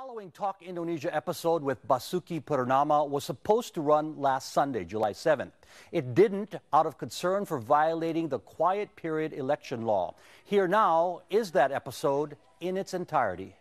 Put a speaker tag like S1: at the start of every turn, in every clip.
S1: following Talk Indonesia episode with Basuki Purnama was supposed to run last Sunday, July 7th. It didn't out of concern for violating the quiet period election law. Here now is that episode in its entirety.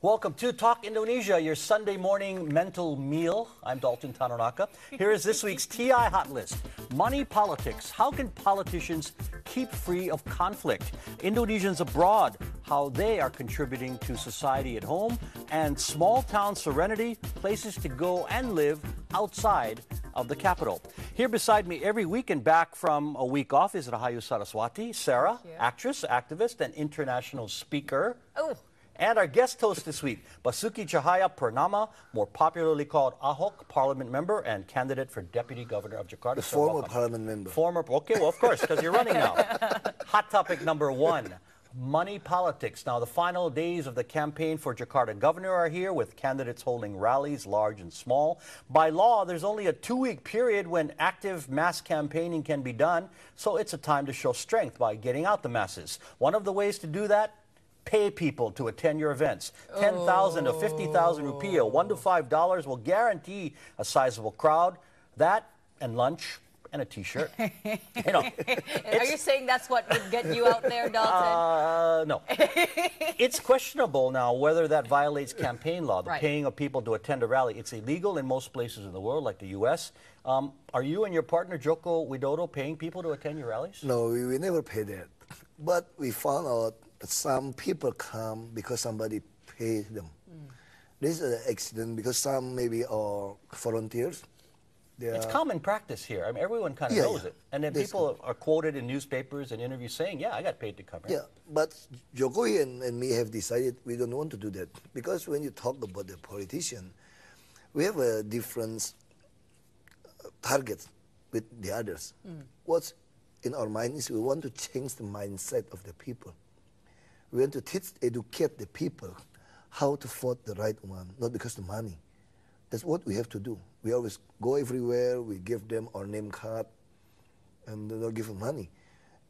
S1: Welcome to Talk Indonesia, your Sunday morning mental meal. I'm Dalton Tanonaka. Here is this week's TI Hot List. Money politics. How can politicians keep free of conflict? Indonesians abroad, how they are contributing to society at home. And small town serenity, places to go and live outside of the capital. Here beside me every week and back from a week off is Rahayu Saraswati, Sarah, actress, activist, and international speaker.
S2: Oh.
S1: And our guest host this week, Basuki Cahaya Purnama, more popularly called Ahok, parliament member and candidate for deputy governor of Jakarta.
S3: The former parliament member.
S1: Okay, well, of course, because you're running now. Hot topic number one, money politics. Now, the final days of the campaign for Jakarta governor are here, with candidates holding rallies, large and small. By law, there's only a 2-week period when active mass campaigning can be done, so it's a time to show strength by getting out the masses. One of the ways to do that, pay people to attend your events. 10,000 to 50,000 rupiah, $1 to $5 will guarantee a sizable crowd. That and lunch and a T-shirt. You know,
S2: are you saying that's what would get you out there, Dalton?
S1: No. It's questionable now whether that violates campaign law, the paying of people to attend a rally. It's illegal in most places in the world, like the U.S. Are you and your partner, Joko Widodo, paying people to attend your rallies?
S3: No, we never pay that. But we found out that some people come because somebody paid them. This is an accident because some maybe are volunteers.
S1: It's common practice here. I mean, everyone kind of knows it. And then people are quoted in newspapers and interviews saying, yeah, I got paid to come here.
S3: Yeah, but Jokowi and me have decided we don't want to do that. Because when you talk about the politician, we have a different target with the others. What's in our mind is we want to change the mindset of the people. We want to educate the people how to vote the right one, not because of money. That's what we have to do. We always go everywhere, we give them our name card, and they don't give them money.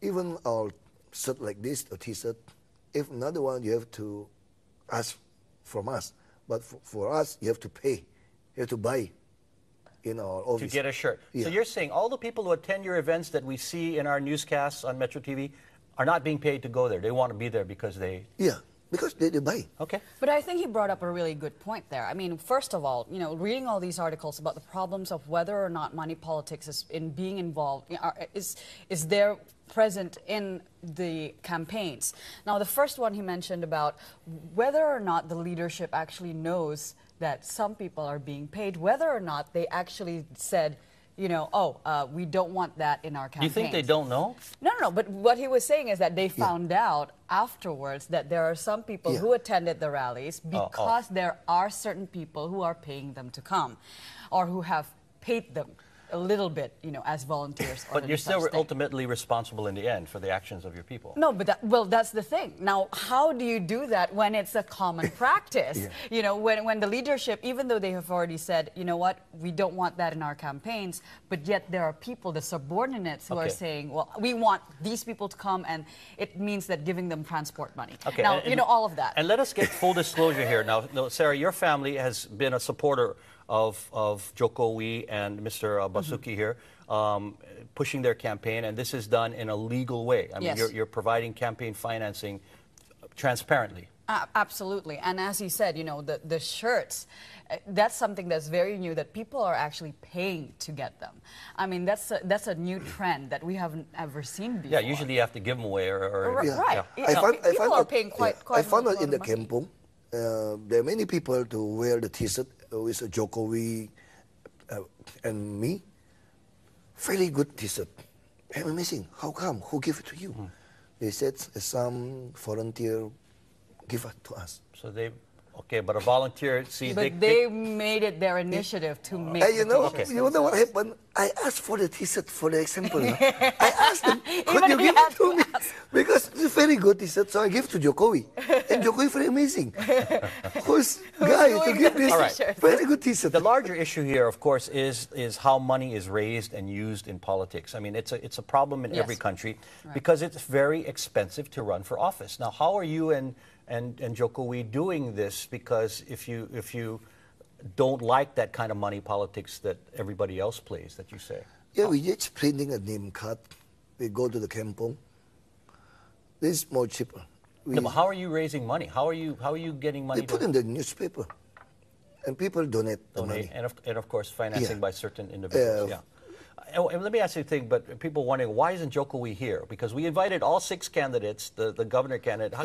S3: Even our shirt like this, or T-shirt, if another one, you have to ask from us. But for us, you have to pay. You have to buy in our office.
S1: To get a shirt.
S3: Yeah.
S1: So you're saying all the people who attend your events that we see in our newscasts on MetroTV are not being paid to go there. They want to be there because they...
S3: Yeah, because they buy.
S1: Okay.
S2: But I think he brought up a really good point there. I mean, first of all, you know, reading all these articles about the problems of whether or not money politics is being involved, is there present in the campaigns. Now, the first one he mentioned about whether or not the leadership actually knows that some people are being paid, whether or not they actually said, you know, we don't want that in our campaign.
S1: You think they don't know?
S2: No. But what he was saying is that they found out afterwards that there are some people who attended the rallies because there are certain people who are paying them to come, or who have paid them a little bit, you know, as volunteers.
S1: But you're still ultimately responsible in the end for the actions of your people.
S2: No, but that's the thing. Now, how do you do that when it's a common practice? You know, when the leadership, even though they have already said, you know what, we don't want that in our campaigns, but yet there are people, the subordinates, who are saying, well, we want these people to come, and it means that giving them transport money. Okay. Now, you know, all of that.
S1: And let us get full disclosure here. Now, Sarah, your family has been a supporter of Jokowi and Mr. Basuki here, pushing their campaign, and this is done in a legal way. I mean, you're providing campaign financing transparently.
S2: Absolutely. And as he said, you know, the shirts, that's something that's very new, that people are actually paying to get them. I mean, that's a new trend that we haven't ever seen before.
S1: Yeah, usually you have to give them away
S2: Right.
S1: Yeah.
S2: People are paying quite
S3: I found out in the kampung, there are many people to wear the T-shirt with Jokowi and me. Very good T-shirt. I'm amazing. How come? Who gave it to you? They said some volunteer give it to us.
S1: So they Okay, but a volunteer, see,
S2: But they made it their initiative to make
S3: And
S2: the
S3: you know what happened? I asked for the T-shirt for the example. I asked them, could
S2: Even
S3: you
S2: if you
S3: give
S2: had
S3: it to
S2: to
S3: me?
S2: ask.
S3: Because it's a very good T-shirt, so I give to Jokowi. And Jokowi very amazing. Who's guy to
S2: doing
S3: give
S2: the
S3: this
S2: T-shirt?
S3: very good T-shirt?
S1: The larger issue here, of course, is how money is raised and used in politics. I mean, it's a problem in every
S2: Yes.
S1: country because it's very expensive to run for office. Now, how are you and Jokowi doing this? Because if you don't like that kind of money politics that everybody else plays, that you say.
S3: Yeah, we just printing a name card. We go to the kampong. This is more cheaper.
S1: No, but how are you raising money? How are you getting money?
S3: They put in the newspaper, and people donate the money.
S1: And of course financing
S3: Yeah.
S1: by certain individuals. Yeah. And let me ask you a thing, but people wondering, why isn't Jokowi here? Because we invited all 6 candidates, the governor candidate.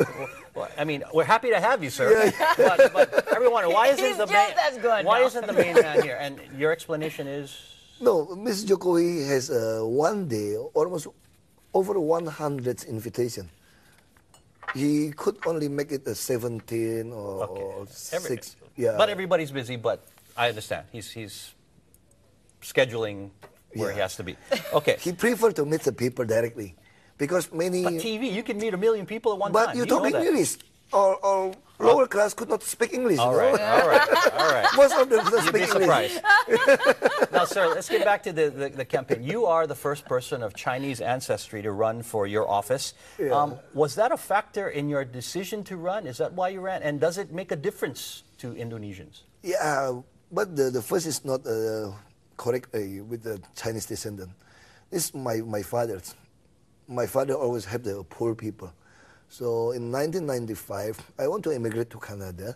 S1: Well, I mean, we're happy to have you, sir. But everyone, why isn't
S2: He's
S1: the
S2: just as good
S1: why
S2: now.
S1: isn't the main man here? And your explanation is?
S3: No, Mr. Jokowi has one day almost over 100 invitation. He could only make it a 17 or 6. Yeah.
S1: But everybody's busy. But I understand he's scheduling where he has to be. Okay.
S3: He preferred to meet the people directly, because many.
S1: But TV, you can meet 1 million people at one
S3: But
S1: time.
S3: you
S1: know
S3: talk
S1: that.
S3: English. Or lower class could not speak English.
S1: All
S3: you know?
S1: right, all right.
S3: Most of them don't
S1: You'd be
S3: speak English.
S1: surprised. Now, sir, let's get back to the campaign. You are the first person of Chinese ancestry to run for your office.
S3: Yeah.
S1: Was that a factor in your decision to run? Is that why you ran? And does it make a difference to Indonesians?
S3: Yeah, but the first is not correct with the Chinese descendant. This is my father's. My father always helped the poor people. So in 1995, I want to immigrate to Canada,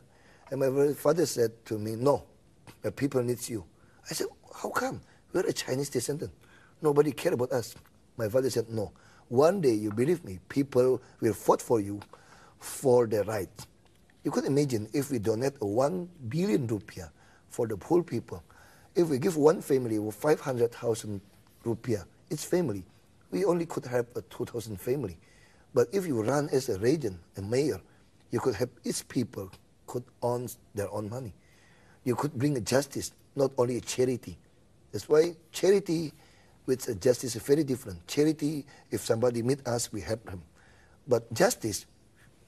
S3: and my father said to me, "No, the people needs you." I said, "How come? We're a Chinese descendant. Nobody care about us." My father said, "No. One day, you believe me, people will fight for you for their rights." You could imagine if we donate 1 billion rupiah for the poor people. If we give one family 500,000 rupiah, each family, we only could have a 2,000 family. But if you run as a region, a mayor, you could have each people could own their own money. You could bring a justice, not only a charity. That's why charity with a justice is very different. Charity, if somebody meet us, we help them. But justice,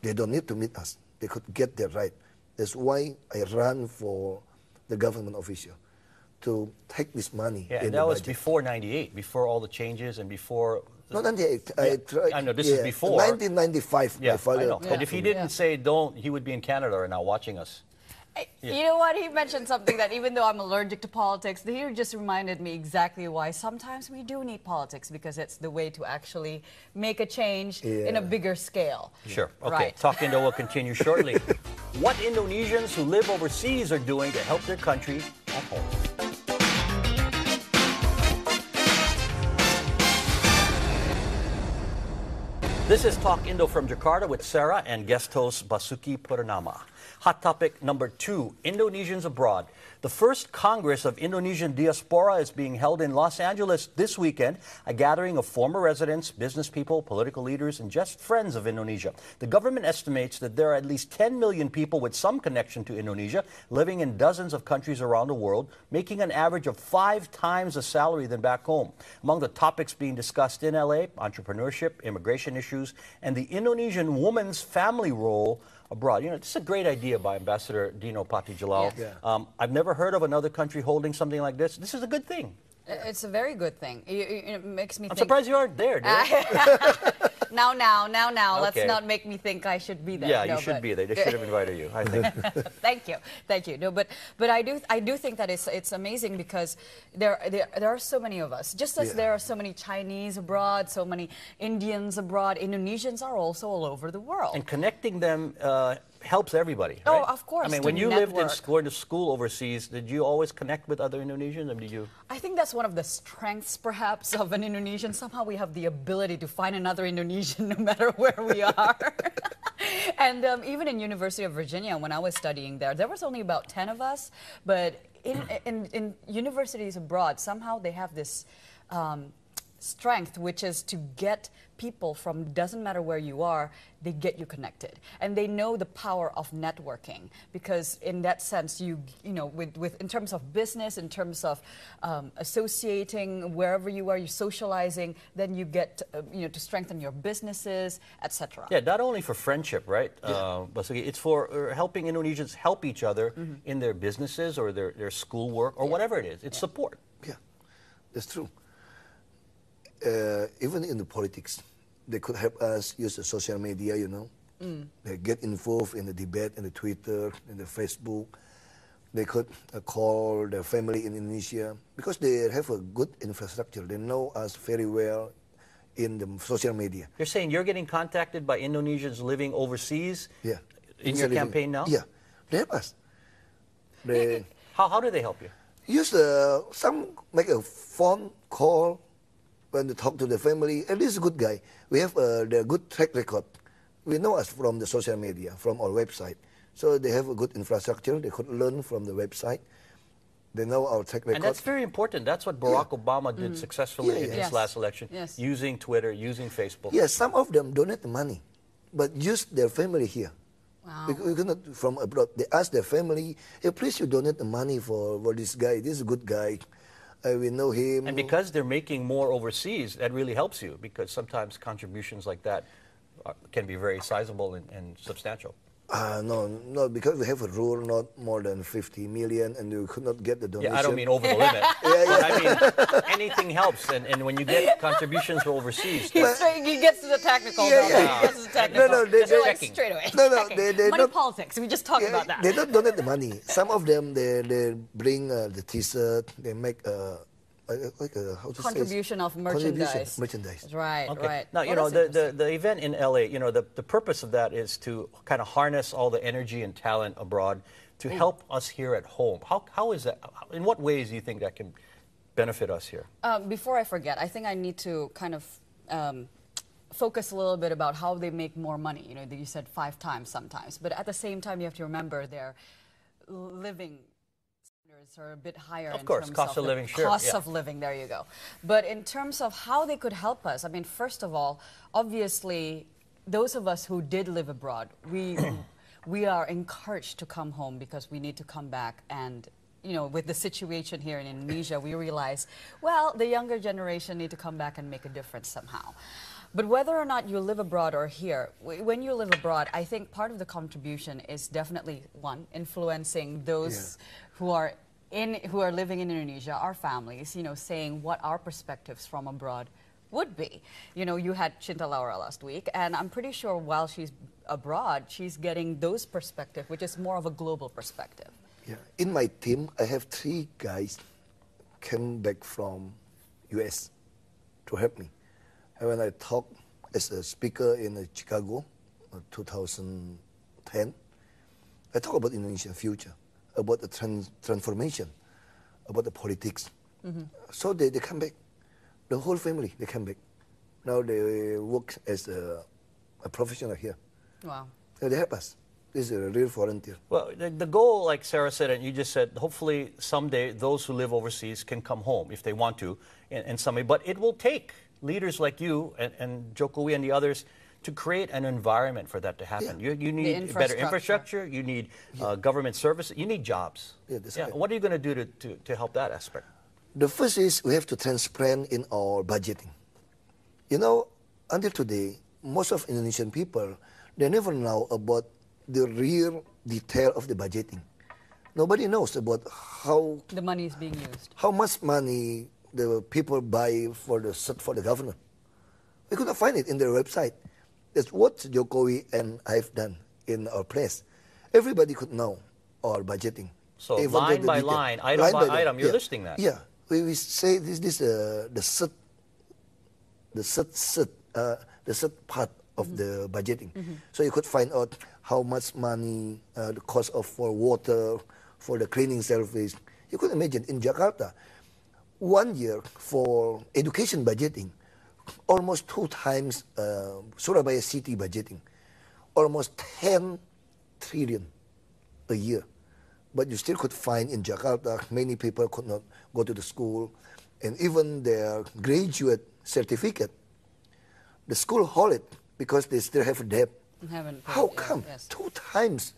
S3: they don't need to meet us. They could get their right. That's why I ran for the government official, to take this money.
S1: Yeah,
S3: in
S1: and
S3: the
S1: that was
S3: budget.
S1: before '98, before all the changes and before.
S3: Not 98. I tried.
S1: I know, this is before.
S3: 1995.
S1: Yeah,
S3: my father
S1: I know.
S3: told
S1: But if he
S3: me.
S1: didn't say don't, he would be in Canada right now watching us.
S2: You know what? He mentioned something that even though I'm allergic to politics, he just reminded me exactly why sometimes we do need politics, because it's the way to actually make a change in a
S3: Yeah.
S2: bigger scale.
S1: Sure. Okay.
S2: Right.
S1: Talk Indo will continue shortly. What Indonesians who live overseas are doing to help their country at home. This is Talk Indo from Jakarta with Sarah and guest host Basuki Purnama. Hot topic number 2, Indonesians abroad. The first Congress of Indonesian Diaspora is being held in Los Angeles this weekend, a gathering of former residents, business people, political leaders, and just friends of Indonesia. The government estimates that there are at least 10 million people with some connection to Indonesia living in dozens of countries around the world, making an average of 5 times the salary than back home. Among the topics being discussed in LA, entrepreneurship, immigration issues, and the Indonesian woman's family role abroad. You know, this is a great idea by Ambassador Dino Patijalal.
S2: Yes.
S3: Yeah.
S1: I've never heard of another country holding something like this. This is a good thing.
S2: It's a very good thing. It makes me
S1: I'm
S2: think.
S1: surprised you aren't there, dude.
S2: Now. Let's
S1: Okay.
S2: not make me think I should be there.
S1: Yeah,
S2: No,
S1: you should
S2: but-
S1: be there. They should have invited you, I think.
S2: Thank you. No, but I do think that it's amazing, because there are so many of us. Just as
S3: Yeah.
S2: there are so many Chinese abroad, so many Indians abroad, Indonesians are also all over the world.
S1: And connecting them helps everybody,
S2: Oh,
S1: right?
S2: of course,
S1: I mean,
S2: to
S1: when you lived in
S2: network.
S1: going to school overseas, did you always connect with other Indonesians, or did you?
S2: I think that's one of the strengths, perhaps, of an Indonesian. Somehow we have the ability to find another Indonesian no matter where we are. And even in University of Virginia, when I was studying there was only about 10 of us. But in universities abroad, somehow they have this strength, which is to get people from, doesn't matter where you are, they get you connected. And they know the power of networking, because in that sense, you know, with in terms of business, in terms of associating wherever you are, you're socializing, then you get, you know, to strengthen your businesses, etc.
S1: Yeah, not only for friendship, right, Basuki, it's for helping Indonesians help each other in their businesses or their schoolwork or whatever it is. It's support.
S3: Yeah, that's true. Even in the politics, they could help us use the social media, you know. They get involved in the debate, in the Twitter, in the Facebook. They could call their family in Indonesia because they have a good infrastructure. They know us very well in the social media.
S1: You're saying you're getting contacted by Indonesians living overseas in your campaign now?
S3: Yeah, they help us. They
S1: How do they help you?
S3: use some make a phone call when they talk to the family. And this is a good guy. We have the good track record. We know us from the social media, from our website. So they have a good infrastructure. They could learn from the website. They know our track record.
S1: And that's very important. That's what Barack Obama did successfully in his last election, using Twitter, using Facebook.
S3: Yes, some of them donate the money, but use their family here.
S2: Wow.
S3: We cannot from abroad. They ask their family, hey, please you donate the money for this guy. This is a good guy. We know him.
S1: And because they're making more overseas, that really helps you, because sometimes contributions like that can be very sizable and substantial.
S3: No, because we have a rule not more than 50 million, and you could not get the donation.
S1: Yeah, I don't mean over the limit. But I mean, anything helps, and when you get contributions from overseas.
S2: He gets to the technical. He gets to the technical.
S3: No, they
S2: like straight away.
S3: No,
S2: okay.
S3: they
S2: Money
S3: not,
S2: politics. We just talked about that.
S3: They don't donate the money. Some of them they bring the T-shirt. They make like a
S2: contribution of merchandise.
S3: Merchandise.
S2: Right,
S1: Okay.
S2: right.
S1: Now, you know, the event in LA, you know, the purpose of that is to kind of harness all the energy and talent abroad to help us here at home. How is that? In what ways do you think that can benefit us here?
S2: Before I forget, I think I need to kind of focus a little bit about how they make more money. You know, you said 5 times sometimes, but at the same time, you have to remember their living standards are a bit higher.
S1: Of course, cost of living, sure.
S2: Cost of living, there you go. But in terms of how they could help us, I mean, first of all, obviously, those of us who did live abroad, we are encouraged to come home because we need to come back. And you know, with the situation here in Indonesia, we realize, well, the younger generation need to come back and make a difference somehow. But whether or not you live abroad or here, when you live abroad, I think part of the contribution is definitely, one, influencing those who are living in Indonesia, our families, you know, saying what our perspectives from abroad would be. You know, you had Cinta Laura last week, and I'm pretty sure while she's abroad, she's getting those perspectives, which is more of a global perspective.
S3: Yeah. In my team, I have 3 guys came back from US to help me. And when I talked as a speaker in Chicago, 2010, I talk about Indonesian future, about the transformation, about the politics. So they come back. The whole family, they come back. Now they work as a professional here.
S2: Wow.
S3: So they help us. This is a real volunteer.
S1: Well, the goal, like Sarah said, and you just said, hopefully someday those who live overseas can come home if they want to, and someday. But it will take leaders like you and Jokowi and the others to create an environment for that to happen.
S3: Yeah.
S1: You need better infrastructure, you need government services, you need jobs.
S3: Yeah, that's right.
S1: What are you going to do to help that aspect?
S3: The first is we have to transparent in our budgeting. You know, until today, most of Indonesian people, they never know about the real detail of the budgeting. Nobody knows about how
S2: the money is being used.
S3: How much money the people buy for the government. We could not find it in their website. That's what Jokowi and I've done in our place. Everybody could know our budgeting.
S1: So line by line, item by item, you're listing that.
S3: Yeah, we say this the third part of the budgeting. So you could find out how much money the cost of for water, for the cleaning service. You could imagine in Jakarta, 1 year for education budgeting, almost 2 times Surabaya city budgeting, almost 10 trillion a year. But you still could find in Jakarta, many people could not go to the school, and even their graduate certificate. The school hold it because they still have debt.
S2: Haven't paid,
S3: How
S2: yeah,
S3: come?
S2: yes.
S3: 2 times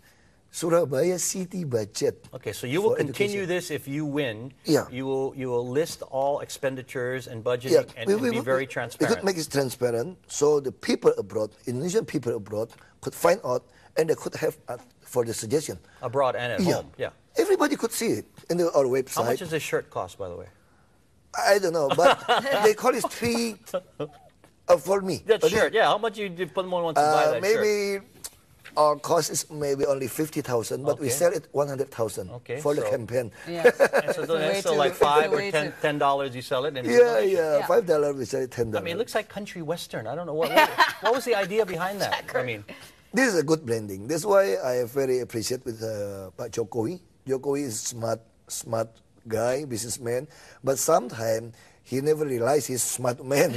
S3: Surabaya city budget.
S1: Okay, so you will
S3: for
S1: continue
S3: education.
S1: this if you win.
S3: Yeah.
S1: You will list all expenditures and budgeting
S3: Yeah,
S1: and be very
S3: we
S1: transparent.
S3: could make it transparent so the people abroad, Indonesian people abroad, could find out and they could have for the suggestion.
S1: Abroad and at home. Yeah.
S3: Everybody could see it in our website.
S1: How much does this shirt cost, by the way?
S3: I don't know, but they call it three for me.
S1: That shirt, yeah. How much you put more want to buy that shirt?
S3: Maybe our cost is maybe only 50,000, but we
S1: Okay.
S3: sell it 100,000
S1: Okay,
S3: for the
S1: so-
S3: campaign.
S2: Yes.
S1: And so,
S2: Way
S1: so
S2: too-
S1: like
S2: it's a
S1: $5 or
S2: way
S1: $10
S2: to-
S1: $10 you sell it. And
S3: Yeah,
S2: Yeah.
S3: $5 we sell it $10.
S1: I mean, it looks like country western. I don't know what was the idea behind that. I mean,
S3: This is a good branding. That's why I very appreciate with Pak Jokowi. Jokowi is smart guy, businessman, but sometimes he never realized he's smart man.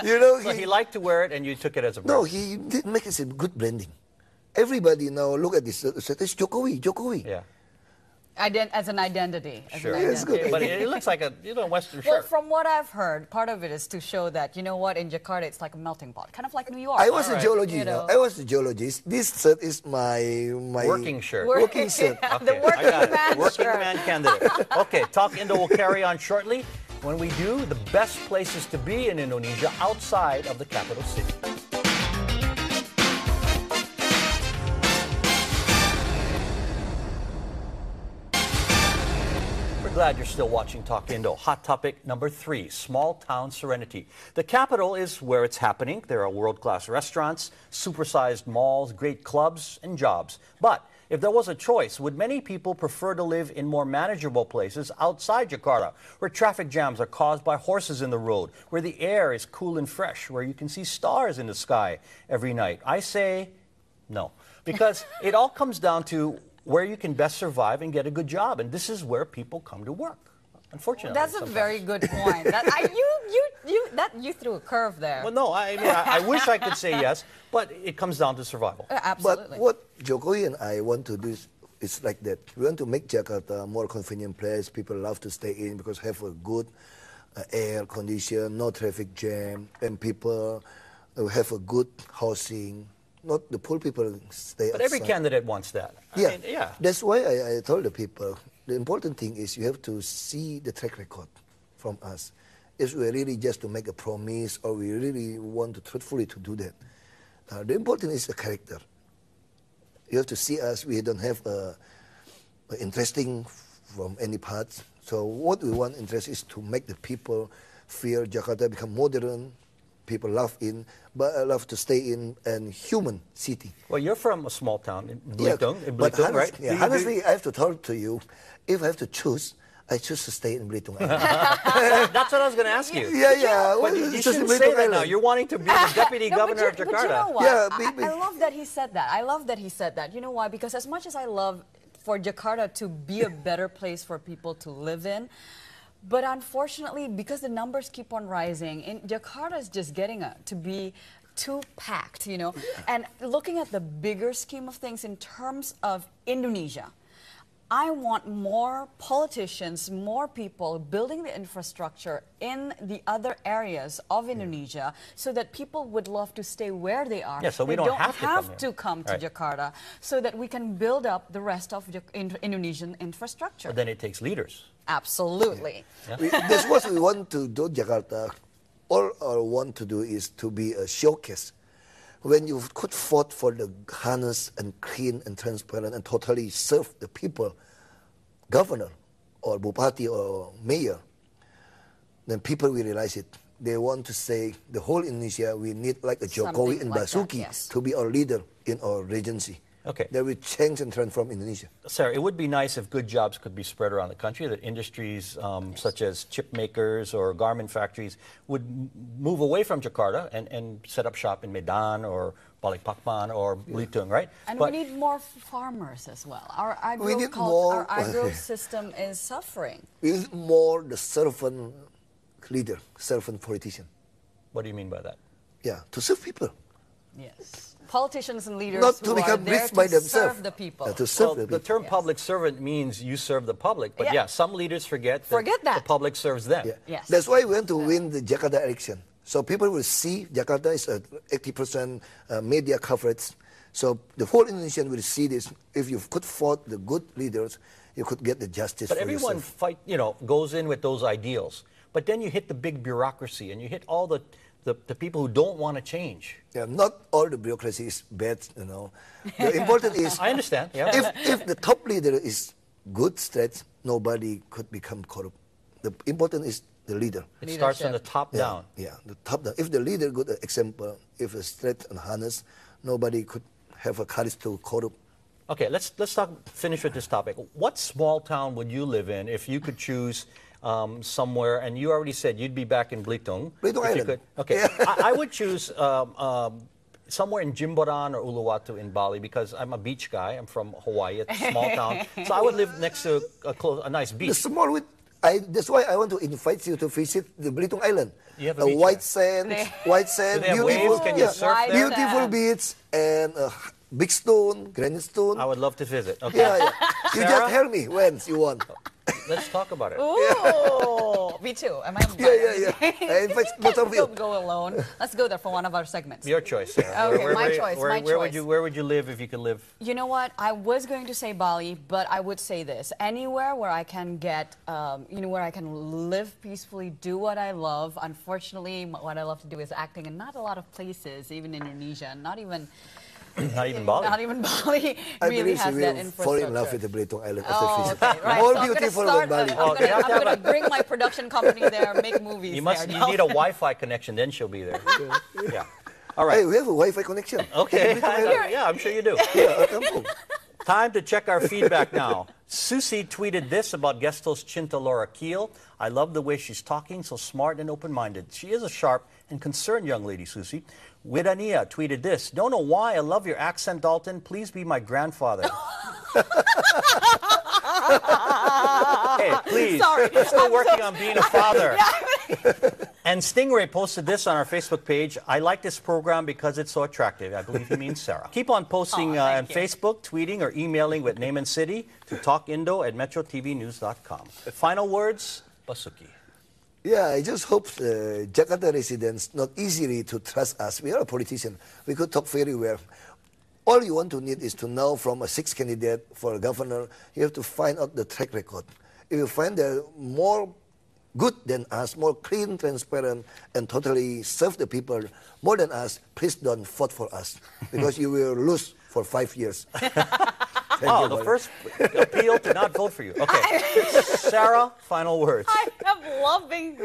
S3: You know,
S1: so he liked to wear it, and you took it as a
S3: no,
S1: brand.
S3: he did make it a good branding. Everybody now look at this. It's Jokowi.
S1: Yeah,
S2: As an identity. As
S1: sure.
S2: an
S3: Yeah, it's good.
S2: identity.
S1: But it looks like a western
S2: Well,
S1: shirt.
S2: from what I've heard, part of it is to show that, you know what, in Jakarta it's like a melting pot, kind of like New York.
S3: I was a
S1: Alright.
S3: geologist.
S2: You know.
S3: I was a geologist. This shirt is my
S1: Working shirt.
S3: Working shirt.
S2: The
S1: Okay,
S2: working
S1: I got it.
S2: man
S1: Working
S2: shirt.
S1: man candidate. Okay, Talk Indo will carry on shortly. When we do, the best places to be in Indonesia outside of the capital city. We're glad you're still watching Talk Indo. Hot topic number 3, small town serenity. The capital is where it's happening. There are world-class restaurants, supersized malls, great clubs, and jobs. But if there was a choice, would many people prefer to live in more manageable places outside Jakarta, where traffic jams are caused by horses in the road, where the air is cool and fresh, where you can see stars in the sky every night? I say no, because it all comes down to where you can best survive and get a good job, and this is where people come to work. Unfortunately,
S2: That's a
S1: sometimes.
S2: very good point. You threw a curve there.
S1: Well, no, I mean, I wish I could say yes, but it comes down to survival.
S2: Absolutely.
S3: But what Jokowi and I want to do is like that. We want to make Jakarta a more convenient place. People love to stay in because have a good air condition, no traffic jam, and people have a good housing. Not the poor people stay
S1: But every
S3: outside.
S1: candidate wants that. I
S3: Yeah,
S1: mean, yeah.
S3: That's why I told the people, the important thing is you have to see the track record from us. If we're really just to make a promise or we really want to truthfully to do that. The important is the character. You have to see us. We don't have a interesting from any parts. So what we want interest is to make the people feel Jakarta become modern, people love to stay in a human city.
S1: Well, you're from a small town in
S3: Yeah,
S1: Belitung,
S3: but
S1: right?
S3: honestly, I have to tell to you, if I have to choose, I choose to stay in Belitung Island.
S1: That's what I was going to ask you.
S3: yeah.
S1: But
S3: well,
S1: you
S3: it's just
S1: shouldn't
S3: in
S1: say
S3: Belitung
S1: that now.
S3: Island.
S1: You're wanting to be the deputy
S2: No,
S1: governor of
S2: but
S1: Jakarta.
S2: you know what?
S3: Yeah,
S2: I love that he said that. I love that he said that. You know why? Because as much as I love for Jakarta to be a better place for people to live in, but unfortunately, because the numbers keep on rising, Jakarta is just getting to be too packed, you know. And looking at the bigger scheme of things in terms of Indonesia, I want more politicians, more people building the infrastructure in the other areas of Indonesia so that people would love to stay where they are.
S1: Yeah, so we
S2: They
S1: don't have to come here.
S2: to come to
S1: Right.
S2: Jakarta so that we can build up the rest of Indonesian infrastructure.
S1: But then it takes leaders.
S2: Absolutely.
S3: That's what we want to do, Jakarta. All I want to do is to be a showcase. When you could vote for the honest and clean and transparent and totally serve the people, governor or bupati or mayor, then people will realize it. They want to say the whole Indonesia, we need like a Jokowi
S2: Something
S3: and
S2: like that,
S3: Basuki
S2: yes.
S3: to be our leader in our regency.
S1: Okay.
S3: That will change and transform Indonesia.
S1: Sarah, it would be nice if good jobs could be spread around the country, that industries such as chip makers or garment factories would move away from Jakarta and set up shop in Medan or Balikpapan or Belitung, right?
S2: And
S1: But
S2: we need more farmers as well. Our
S3: We need
S2: our
S3: more-
S2: agro system is suffering.
S3: We need more the servant leader, servant politician.
S1: what do you mean by that?
S3: Yeah, to serve people.
S2: Yes. politicians and leaders
S3: Not to
S2: who are
S3: become
S2: there
S3: rich by
S2: to
S3: themselves.
S2: serve the people.
S3: To serve
S1: Well,
S3: the
S1: the
S3: people.
S1: term public servant means you serve the public, but
S2: Yeah.
S1: yeah, some leaders forget
S2: Forget that.
S1: the public serves them.
S3: Yeah.
S2: Yes.
S3: That's why we want to win the Jakarta election. So people will see Jakarta is 80% media coverage. So the whole Indonesian will see this. If you could vote the good leaders, you could get the justice
S1: But
S3: for
S1: everyone
S3: yourself.
S1: goes in with those ideals. But then you hit the big bureaucracy and you hit all the people who don't want to change.
S3: Yeah, not all the bureaucracy is bad, The important is
S1: I understand. Yeah.
S3: if the top leader is good, straight, nobody could become corrupt. The important is the leader.
S1: It starts from the
S2: Leadership.
S1: top down.
S3: Yeah, the top down. If the leader good example, if it's straight and honest, nobody could have a courage to corrupt.
S1: Okay, let's finish with this topic. What small town would you live in if you could choose somewhere? And you already said you'd be back in Belitung.
S3: Belitung
S1: if you
S3: Island.
S1: could. Okay, I would choose somewhere in Jimboran or Uluwatu in Bali because I'm a beach guy. I'm from Hawaii, it's a small town. So I would live next to a nice
S3: The
S1: beach.
S3: small with, that's why I want to invite you to visit the Belitung Island.
S1: You have a beach
S3: white
S1: there.
S3: sand,
S1: Do they have
S3: beautiful,
S1: waves? Can you surf
S2: White
S1: there?
S3: beautiful
S2: sand.
S3: beach and big stone, granite stone.
S1: I would love to visit. Okay,
S3: Yeah. You
S1: Sarah?
S3: just tell me when you want.
S1: let's talk about it.
S2: Ooh, me too. Am I
S3: Yeah. I invite both of you.
S2: Don't go alone. Let's go there for one of our segments.
S1: Your choice, Sarah.
S2: Okay, my choice, my choice.
S1: Where would you live if you could live?
S2: You know what? I was going to say Bali, but I would say this: anywhere where I can get, where I can live peacefully, do what I love. Unfortunately, what I love to do is acting, and not a lot of places, even Indonesia, not even
S1: Bali.
S2: Not even Bali
S3: I
S2: really
S3: believe
S2: has
S3: she
S2: that
S3: will fall in love
S2: infrastructure.
S3: with the Belitung Island after
S2: Oh,
S3: visit.
S2: okay, right.
S3: More
S2: So I'm gonna
S3: beautiful
S2: start,
S3: than Bali.
S2: I'm going to bring my production company there, make movies
S1: You
S2: there.
S1: need a Wi-Fi connection, then she'll be there. Yeah. All right.
S3: Hey, we have a Wi-Fi connection.
S1: Okay.
S3: Belitung Island.
S1: Yeah, I'm sure you do.
S3: Yeah, come.
S1: Time to check our feedback now. Susie tweeted this about guest host Chinta Laura Keel. I love the way she's talking, so smart and open-minded. She is a sharp and concerned young lady, Susie. Widania tweeted this. Don't know why I love your accent, Dalton. Please be my grandfather. Hey, please.
S2: Sorry.
S1: I'm still working on being a father. And Stingray posted this on our Facebook page. I like this program because it's so attractive. I believe he means Sarah. Keep on posting on
S2: thank you.
S1: Facebook, tweeting, or emailing with name and city to talkindo@metrotvnews.com. Final words, Basuki.
S3: Yeah, I just hope Jakarta residents not easily to trust us. We are a politician. We could talk very well. All you want to need is to know from a 6 candidate for a governor, you have to find out the track record. If you find they're more good than us, more clean, transparent, and totally serve the people more than us, please don't vote for us because you will lose for 5 years.
S1: Oh, the first appeal to not vote for you. Okay. Sarah, final words.
S2: I'm loving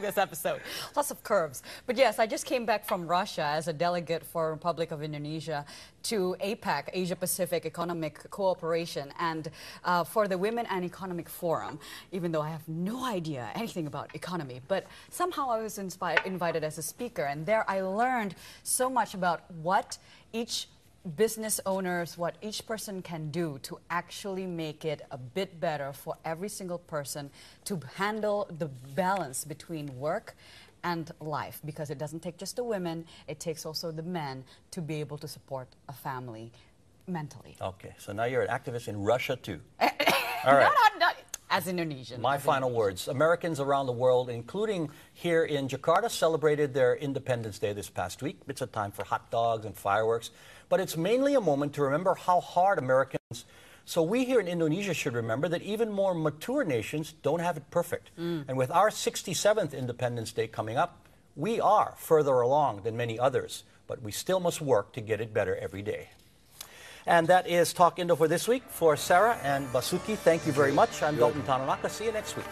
S2: this episode. Lots of curves. But yes, I just came back from Russia as a delegate for Republic of Indonesia to APEC, Asia Pacific Economic Cooperation, and for the Women and Economic Forum, even though I have no idea anything about economy. But somehow I was invited as a speaker, and there I learned so much about what each business owners, what each person can do to actually make it a bit better for every single person to handle the balance between work and life, because it doesn't take just the women, it takes also the men to be able to support a family mentally.
S1: Okay, so now you're an activist in Russia too. All right.
S2: Not as Indonesian.
S1: My final words. Americans around the world, including here in Jakarta, celebrated their Independence Day this past week. It's a time for hot dogs and fireworks, but it's mainly a moment to remember how hard Americans. So we here in Indonesia should remember that even more mature nations don't have it perfect. And with our 67th Independence Day coming up, we are further along than many others, but we still must work to get it better every day. And that is Talk Indo for this week. For Sarah and Basuki, thank you very much. I'm Dalton Tanonaka. See you next week.